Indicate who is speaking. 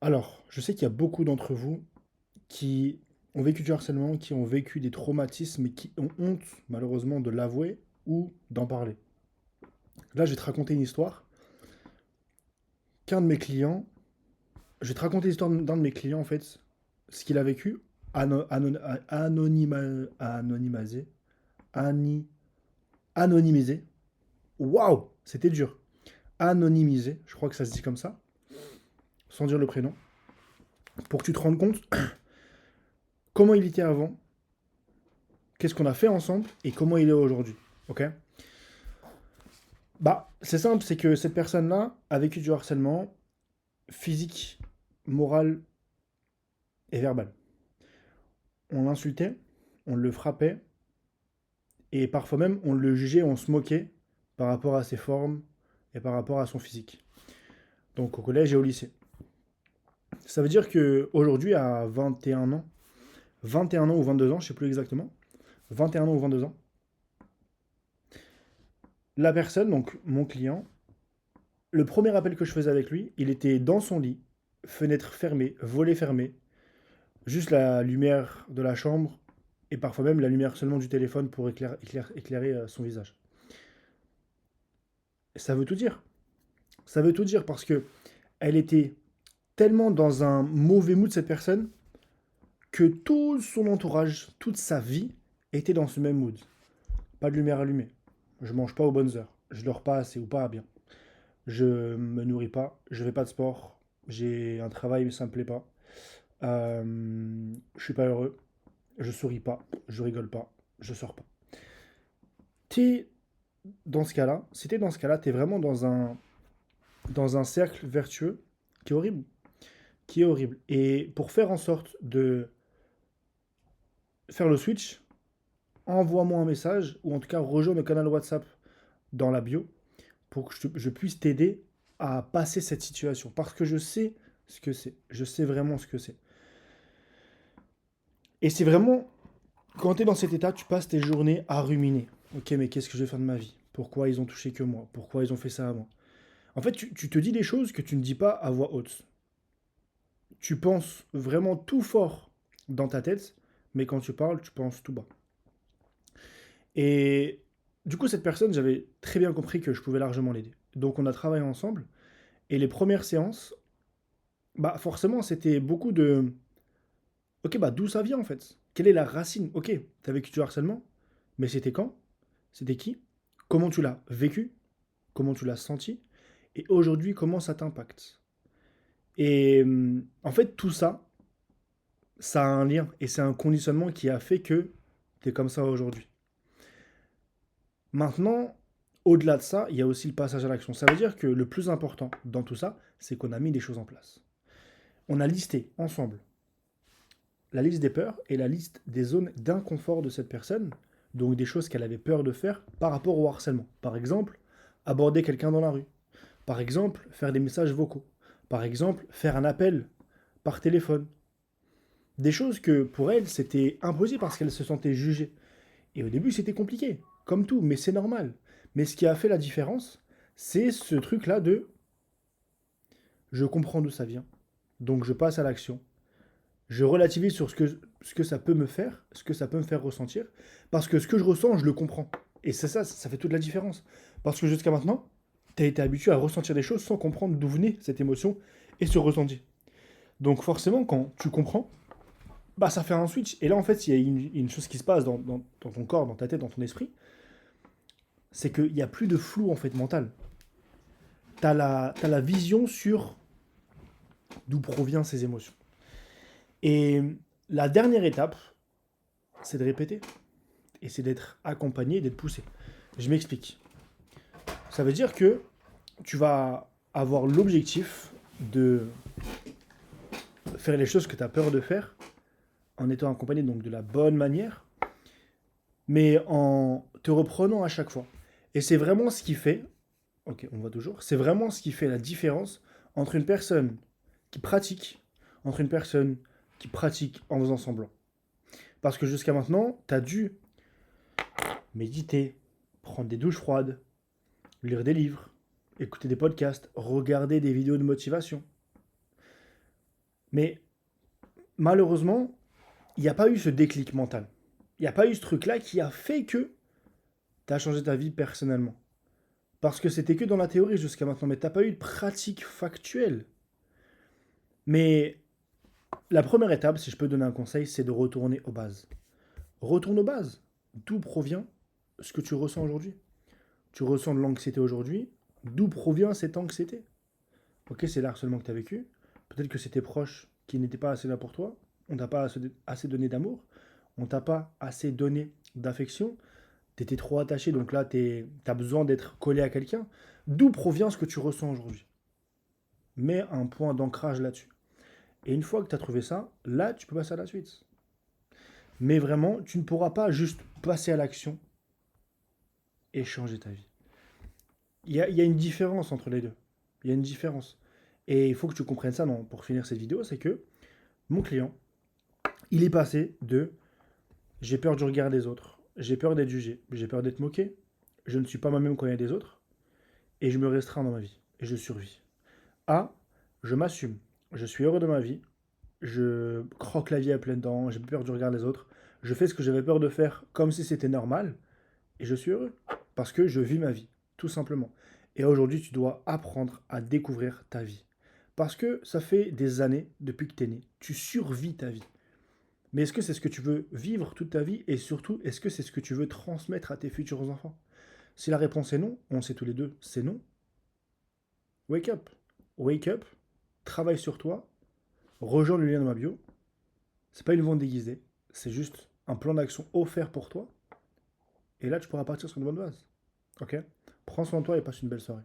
Speaker 1: Alors, je sais qu'il y a beaucoup d'entre vous qui ont vécu du harcèlement, qui ont vécu des traumatismes et qui ont honte, malheureusement, de l'avouer ou d'en parler. Là, je vais te raconter une histoire qu'un de mes clients, je vais te raconter l'histoire d'un de mes clients, en fait, ce qu'il a vécu, anonymisé, ani- anonymisé. Waouh, c'était dur. Anonymisé, je crois que ça se dit comme ça, sans dire le prénom, pour que tu te rendes compte comment il était avant, qu'est-ce qu'on a fait ensemble et comment il est aujourd'hui. Ok? Bah, c'est simple, c'est que cette personne-là a vécu du harcèlement physique, moral et verbal. On l'insultait, on le frappait, et parfois même on le jugeait, on se moquait par rapport à ses formes et par rapport à son physique. Donc au collège et au lycée. Ça veut dire que aujourd'hui, à 21 ans ou 22 ans, je sais plus exactement, 21 ans ou 22 ans, la personne, donc mon client, le premier appel que je faisais avec lui, il était dans son lit, fenêtre fermée, volet fermé, juste la lumière de la chambre et parfois même la lumière seulement du téléphone pour éclairer son visage. Ça veut tout dire. Ça veut tout dire parce que elle était tellement dans un mauvais mood, cette personne, que tout son entourage, toute sa vie, était dans ce même mood. Pas de lumière allumée. Je mange pas aux bonnes heures. Je dors pas assez ou pas bien. Je me nourris pas. Je fais pas de sport. J'ai un travail mais ça me plaît pas. Je suis pas heureux. Je souris pas. Je rigole pas. Je sors pas. T'es dans ce cas-là, si t'es dans ce cas-là, t'es vraiment dans un cercle vertueux qui est horrible. Qui est horrible. Et pour faire en sorte de faire le switch, envoie-moi un message, ou en tout cas rejoins le canal WhatsApp dans la bio, pour que je puisse t'aider à passer cette situation. Parce que je sais ce que c'est. Je sais vraiment ce que c'est. Et c'est vraiment, quand tu es dans cet état, tu passes tes journées à ruminer. Ok, mais qu'est-ce que je vais faire de ma vie? Pourquoi ils ont touché que moi? Pourquoi ils ont fait ça à moi? En fait, tu te dis des choses que tu ne dis pas à voix haute. Tu penses vraiment tout fort dans ta tête, mais quand tu parles, tu penses tout bas. Et du coup, cette personne, j'avais très bien compris que je pouvais largement l'aider. Donc on a travaillé ensemble, et les premières séances, bah forcément, c'était beaucoup de... Ok, bah d'où ça vient en fait? Quelle est la racine? Ok, t'as vécu du harcèlement, mais c'était quand? C'était qui? Comment tu l'as vécu? Comment tu l'as senti? Et aujourd'hui, comment ça t'impacte? Et en fait, tout ça, ça a un lien, et c'est un conditionnement qui a fait que t'es comme ça aujourd'hui. Maintenant, au-delà de ça, il y a aussi le passage à l'action. Ça veut dire que le plus important dans tout ça, c'est qu'on a mis des choses en place. On a listé ensemble la liste des peurs et la liste des zones d'inconfort de cette personne, donc des choses qu'elle avait peur de faire par rapport au harcèlement. Par exemple, aborder quelqu'un dans la rue. Par exemple, faire des messages vocaux. Par exemple, faire un appel par téléphone. Des choses que pour elle, c'était impossible parce qu'elle se sentait jugée. Et au début, c'était compliqué, comme tout, mais c'est normal. Mais ce qui a fait la différence, c'est ce truc-là de je comprends d'où ça vient, donc je passe à l'action. Je relativise sur ce que ça peut me faire, ce que ça peut me faire ressentir, parce que ce que je ressens, je le comprends. Et c'est ça, ça fait toute la différence. Parce que jusqu'à maintenant, tu as été habitué à ressentir des choses sans comprendre d'où venait cette émotion et ce ressenti. Donc forcément, quand tu comprends, bah ça fait un switch. Et là, en fait, il y a une chose qui se passe dans ton corps, dans ta tête, dans ton esprit, c'est qu'il n'y a plus de flou en fait mental. T'as la vision sur d'où proviennent ces émotions. Et la dernière étape, c'est de répéter. Et c'est d'être accompagné, d'être poussé. Je m'explique. Ça veut dire que tu vas avoir l'objectif de faire les choses que tu as peur de faire en étant accompagné donc de la bonne manière, mais en te reprenant à chaque fois. Et c'est vraiment ce qui fait, ok, on voit toujours, c'est vraiment ce qui fait la différence entre une personne qui pratique, entre une personne qui pratique en faisant semblant. Parce que jusqu'à maintenant, tu as dû méditer, prendre des douches froides, lire des livres, écouter des podcasts, regarder des vidéos de motivation. Mais malheureusement, il n'y a pas eu ce déclic mental. Il n'y a pas eu ce truc-là qui a fait que tu as changé ta vie personnellement. Parce que c'était que dans la théorie jusqu'à maintenant, mais tu n'as pas eu de pratique factuelle. Mais la première étape, si je peux donner un conseil, c'est de retourner aux bases. Retourne aux bases. D'où provient ce que tu ressens aujourd'hui? Tu ressens de l'anxiété aujourd'hui. D'où provient cette anxiété? Ok, c'est l'harcèlement que tu as vécu. Peut-être que c'est tes proches qui n'étaient pas assez là pour toi. On t'a pas assez donné d'amour. On t'a pas assez donné d'affection. Tu étais trop attaché, donc là, tu as besoin d'être collé à quelqu'un. D'où provient ce que tu ressens aujourd'hui? Mets un point d'ancrage là-dessus. Et une fois que tu as trouvé ça, là, tu peux passer à la suite. Mais vraiment, tu ne pourras pas juste passer à l'action et changer ta vie. Il y a une différence entre les deux. Il y a une différence. Et il faut que tu comprennes ça pour finir cette vidéo, c'est que mon client, il est passé de j'ai peur du regard des autres, j'ai peur d'être jugé, j'ai peur d'être moqué, je ne suis pas moi-même quand il y a des autres, et je me restreins dans ma vie, et je survis. A, je m'assume, je suis heureux de ma vie, je croque la vie à pleines dents, j'ai peur du regard des autres, je fais ce que j'avais peur de faire comme si c'était normal, et je suis heureux, parce que je vis ma vie, tout simplement. Et aujourd'hui, tu dois apprendre à découvrir ta vie. Parce que ça fait des années, depuis que tu es né, tu survis ta vie. Mais est-ce que c'est ce que tu veux vivre toute ta vie? Et surtout, est-ce que c'est ce que tu veux transmettre à tes futurs enfants? Si la réponse est non, on le sait tous les deux, c'est non. Wake up. Wake up. Travaille sur toi. Rejoins le lien de ma bio. C'est pas une vente déguisée. C'est juste un plan d'action offert pour toi. Et là, tu pourras partir sur une bonne base. Ok? Prends soin de toi et passe une belle soirée.